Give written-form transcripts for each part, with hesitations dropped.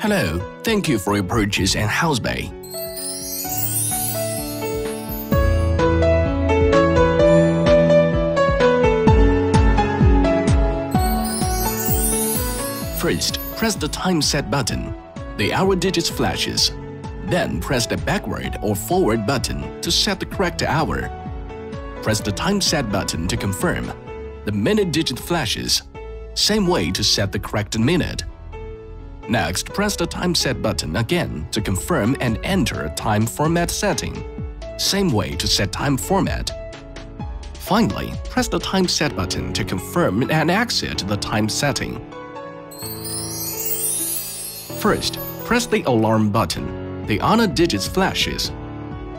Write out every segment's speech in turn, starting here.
Hello, thank you for your purchase and house bay. First, press the time set button. The hour digits flashes. Then press the backward or forward button to set the correct hour. Press the time set button to confirm. The minute digit flashes. Same way to set the correct minute. Next, press the time set button again to confirm and enter time format setting. Same way to set time format. Finally, press the time set button to confirm and exit the time setting. First, press the alarm button. The honor digits flashes.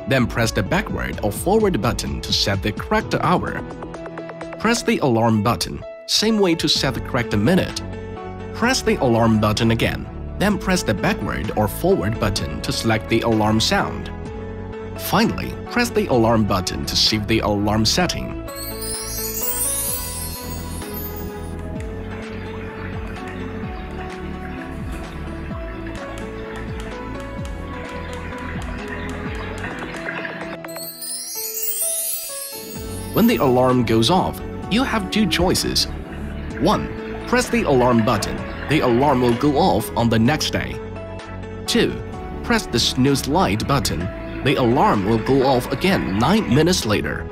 Then press the backward or forward button to set the correct hour. Press the alarm button. Same way to set the correct minute. Press the alarm button again. Then press the backward or forward button to select the alarm sound. Finally, press the alarm button to save the alarm setting. When the alarm goes off, you have two choices. 1. Press the alarm button. The alarm will go off on the next day. 2. Press the snooze light button. The alarm will go off again 9 minutes later.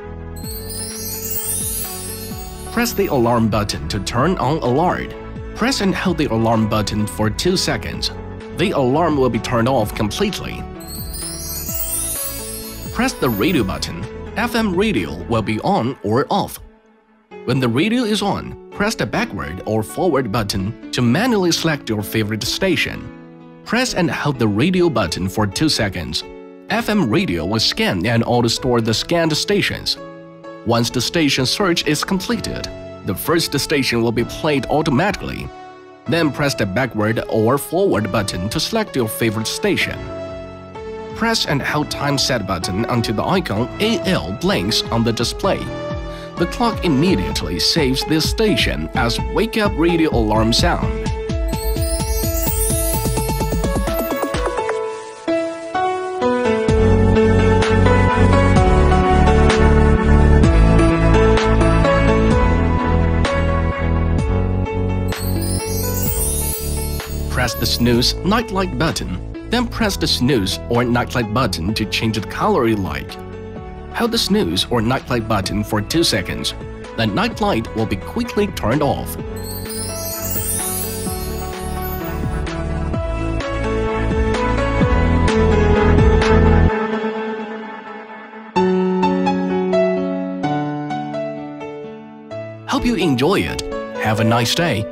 Press the alarm button to turn on alert. Press and hold the alarm button for 2 seconds. The alarm will be turned off completely. Press the radio button. FM radio will be on or off. When the radio is on, press the backward or forward button to manually select your favorite station. Press and hold the radio button for 2 seconds. FM radio will scan and auto-store the scanned stations. Once the station search is completed, the first station will be played automatically. Then press the backward or forward button to select your favorite station. Press and hold time set button until the icon AL blinks on the display. The clock immediately saves this station as Wake Up Radio Alarm Sound. Press the snooze nightlight button. Then press the snooze or nightlight button to change the color you like. Hold the snooze or nightlight button for 2 seconds. The nightlight will be quickly turned off. Hope you enjoy it. Have a nice day.